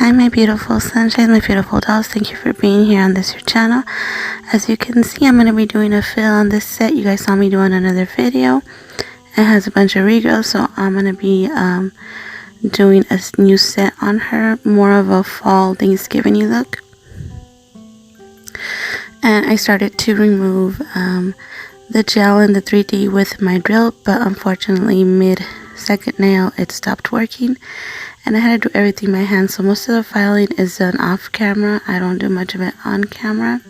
Hi my beautiful sunshine, my beautiful dolls. Thank you for being here on this your channel. As you can see, I'm going to be doing a fill on this set. You guys saw me doing another video. It has a bunch of regrowth, so I'm going to be doing a new set on her. More of a fall Thanksgiving-y look. And I started to remove the gel and the 3D with my drill, but unfortunately mid-second nail it stopped working. And I had to do everything by hand, so most of the filing is done off camera. I don't do much of it on camera.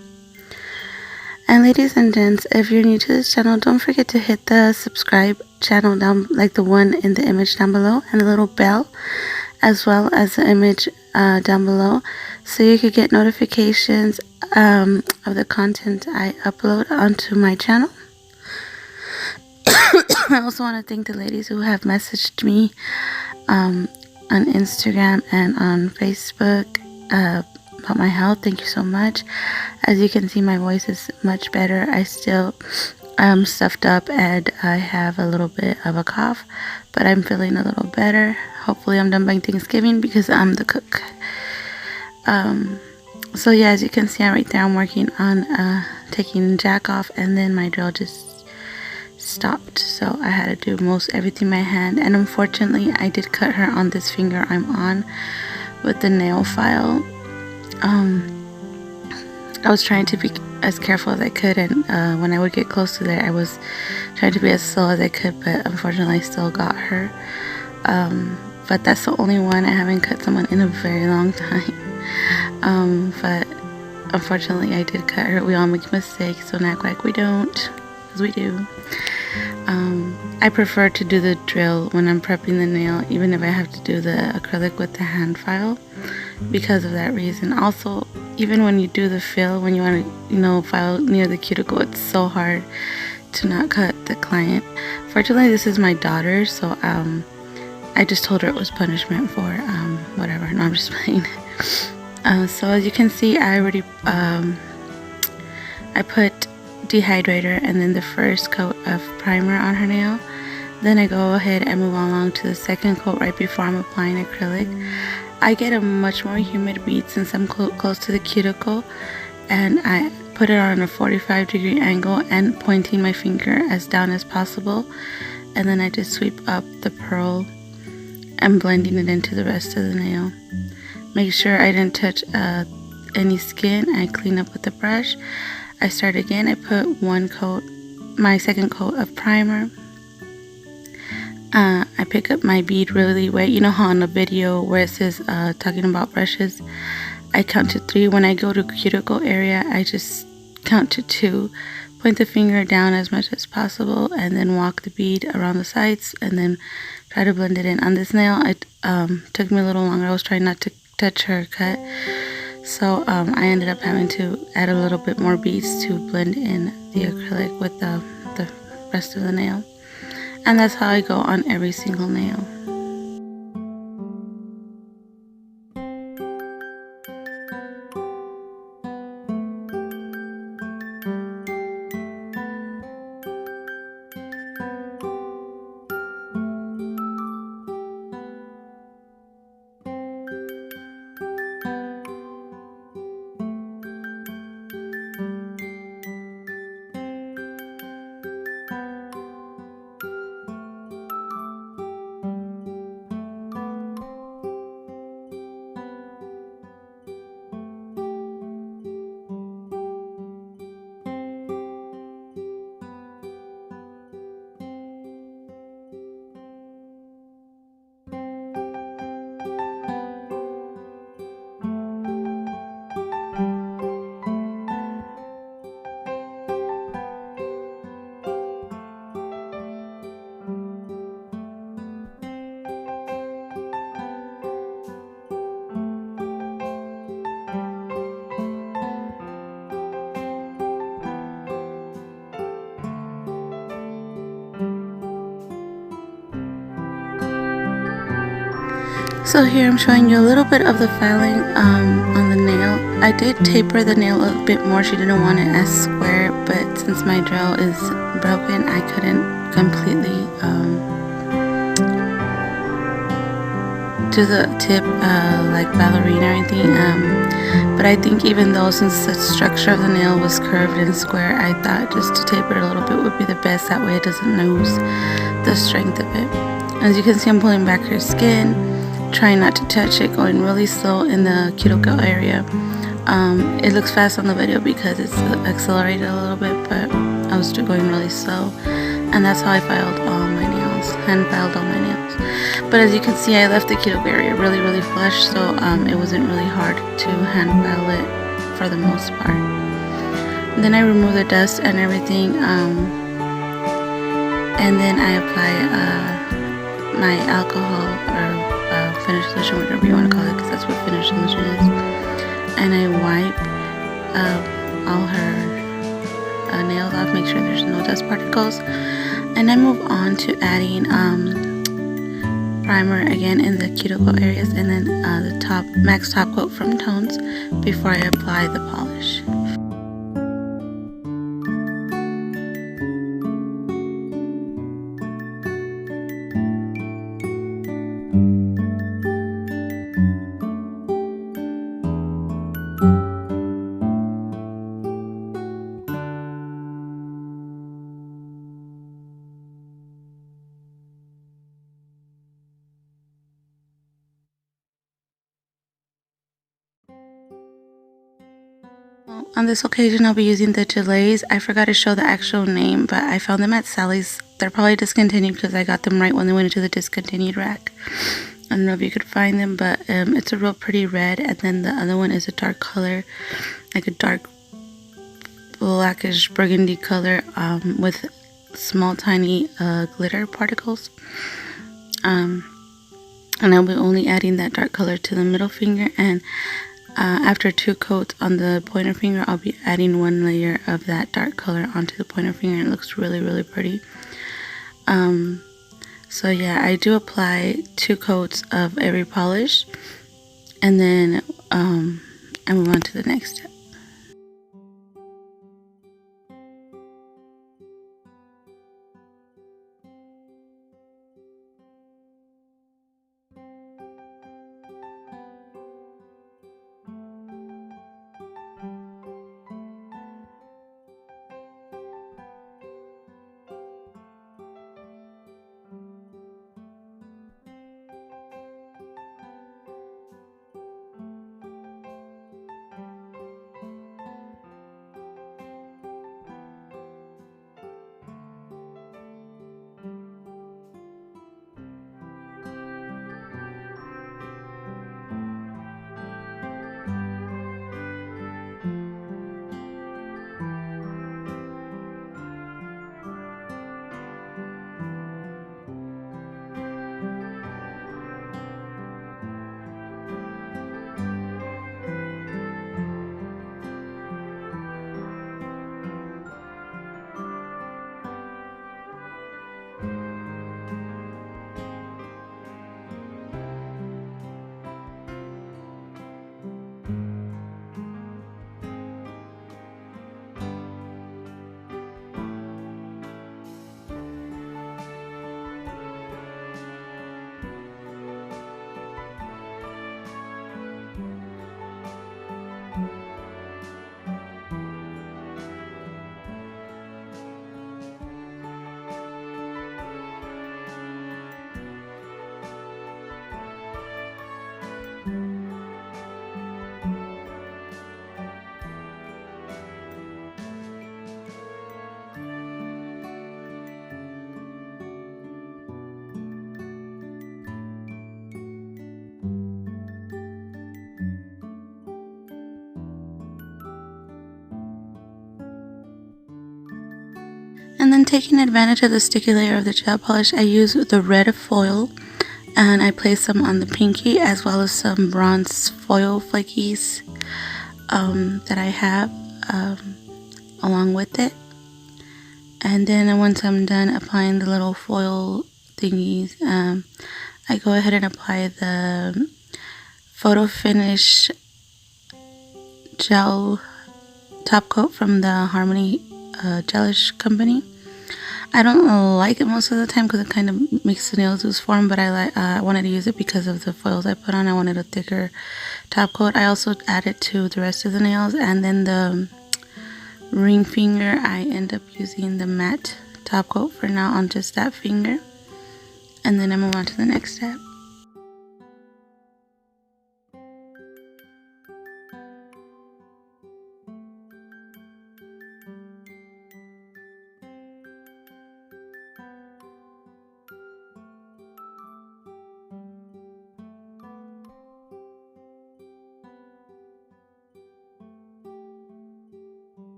And ladies and gents, if you're new to this channel, don't forget to hit the subscribe channel down, like the one in the image down below, and the little bell, as well as the image down below, so you could get notifications of the content I upload onto my channel. I also want to thank the ladies who have messaged me on Instagram and on Facebook about my health. Thank you so much. As you can see, my voice is much better. I still am stuffed up and I have a little bit of a cough, but I'm feeling a little better. Hopefully I'm done by Thanksgiving because I'm the cook. So yeah, as you can see right there, I'm working on taking jack off, and then my drill just stopped, so I had to do most everything by hand. And unfortunately I did cut her on this finger I'm on with the nail file. I was trying to be as careful as I could, and when I would get close to there I was trying to be as slow as I could, but unfortunately I still got her. But that's the only one. I haven't cut someone in a very long time. But unfortunately I did cut her. We all make mistakes, so don't act like we don't, because we do. I prefer to do the drill when I'm prepping the nail, even if I have to do the acrylic with the hand file, because of that reason. Also, even when you do the fill, when you want to, file near the cuticle, it's so hard to not cut the client. Fortunately, this is my daughter, so I just told her it was punishment for whatever. No, I'm just playing. So as you can see, I already I put dehydrator and then the first coat of primer on her nail. Then I go ahead and move along to the second coat right before I'm applying acrylic. I get a much more humid bead since I'm close to the cuticle, and I put it on a 45-degree angle and pointing my finger as down as possible, and then I just sweep up the pearl and blending it into the rest of the nail. Make sure I didn't touch any skin. I clean up with the brush. I start again. I put my second coat of primer. I pick up my bead really wet. You know how on the video where it says talking about brushes, I count to 3. When I go to cuticle area, I just count to 2. Point the finger down as much as possible, and then walk the bead around the sides, and then try to blend it in. On this nail, it took me a little longer. I was trying not to touch her cut. So I ended up having to add a little bit more beads to blend in the acrylic with the rest of the nail. And that's how I go on every single nail. So here I'm showing you a little bit of the filing on the nail. I did taper the nail a bit more. She didn't want it as square, but since my drill is broken, I couldn't completely to the tip like ballerina or anything, but I think even though since the structure of the nail was curved and square, I thought just to taper it a little bit would be the best. That way it doesn't lose the strength of it. As you can see, I'm pulling back her skin, trying not to touch it, going really slow in the cuticle area. It looks fast on the video because it's accelerated a little bit, but I was going really slow, and that's how I filed all my nails, hand filed all my nails. But as you can see, I left the cuticle area really flush, so it wasn't really hard to hand file it for the most part. And then I remove the dust and everything, and then I apply my alcohol or finish solution, whatever you want to call it, because that's what finish solution is. And I wipe all her nails off, make sure there's no dust particles, and I move on to adding primer again in the cuticle areas, and then the max top coat from Tones before I apply the polish. On this occasion, I'll be using the GeLs. I forgot to show the actual name, but I found them at Sally's. They're probably discontinued because I got them right when they went into the discontinued rack. I don't know if you could find them, but it's a real pretty red, and then the other one is a dark color, like a dark blackish burgundy color with small tiny glitter particles. And I'll be only adding that dark color to the middle finger, and after 2 coats on the pointer finger, I'll be adding 1 layer of that dark color onto the pointer finger, and it looks really pretty. So yeah, I do apply 2 coats of every polish, and then I move on to the next step. And then, taking advantage of the sticky layer of the gel polish, I use the red foil, and I place some on the pinky as well as some bronze foil flakies that I have along with it. And then once I'm done applying the little foil thingies, I go ahead and apply the Photo Finish gel top coat from the Harmony Gelish company. I don't like it most of the time because it kind of makes the nails loose form, but I wanted to use it because of the foils I put on. I wanted a thicker top coat. I also added to the rest of the nails, and then the ring finger, I end up using the matte top coat for now on just that finger, and then I move on to the next step.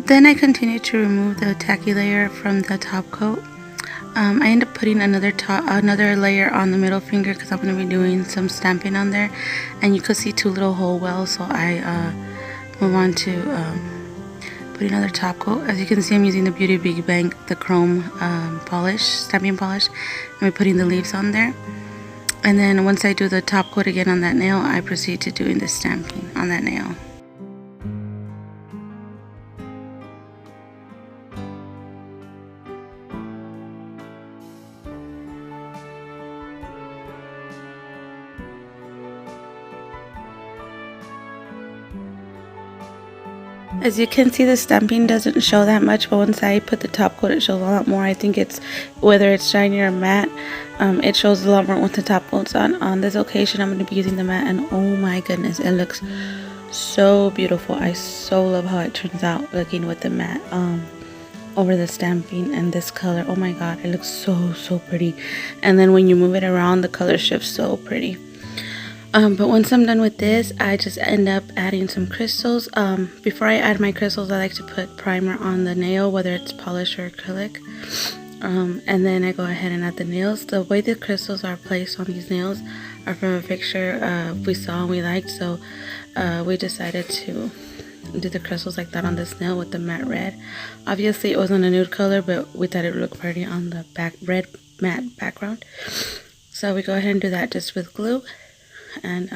Then I continue to remove the tacky layer from the top coat. I end up putting another layer on the middle finger because I'm going to be doing some stamping on there, and you could see two little hole wells, so I move on to put another top coat. As you can see, I'm using the Beauty Big Bang, the chrome polish, stamping polish, and we're putting the leaves on there. And then once I do the top coat again on that nail, I proceed to doing the stamping on that nail. As you can see, the stamping doesn't show that much, but once I put the top coat, it shows a lot more. I think it's, whether it's shiny or matte, it shows a lot more with the top coats on. On this occasion, I'm going to be using the matte, and oh my goodness, it looks so beautiful. I so love how it turns out looking with the matte over the stamping and this color. Oh my god, it looks so pretty. And then when you move it around, the color shifts so pretty. But once I'm done with this, I just end up adding some crystals. Before I add my crystals, I like to put primer on the nail, whether it's polish or acrylic. And then I go ahead and add the nails. The way the crystals are placed on these nails are from a picture we saw and we liked, so we decided to do the crystals like that on this nail with the matte red. Obviously, it wasn't a nude color, but we thought it would look pretty on the red matte background. So we go ahead and do that just with glue. And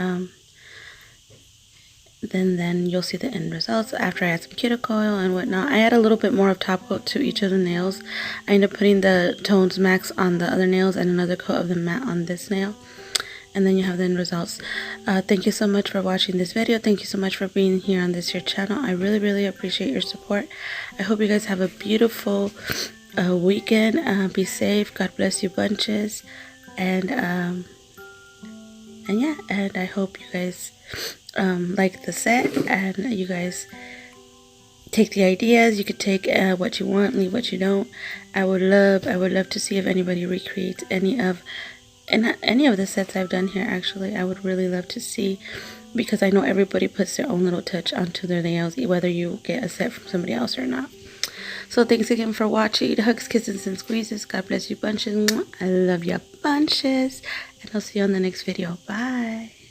then you'll see the end results after I add some cuticle oil and whatnot. I add a little bit more of top coat to each of the nails. I end up putting the tones max on the other nails and another coat of the matte on this nail, and then you have the end results. Thank you so much for watching this video. Thank you so much for being here on this your channel. I really appreciate your support. I hope you guys have a beautiful weekend. Be safe. God bless you bunches. And yeah, and I hope you guys like the set, and you guys take the ideas. You could take what you want, leave what you don't. I would love to see if anybody recreates any of the sets I've done here. Actually, I would really love to see, because I know everybody puts their own little touch onto their nails, whether you get a set from somebody else or not. So thanks again for watching. Hugs, kisses, and squeezes. God bless you bunches. I love you bunches. And I'll see you on the next video. Bye.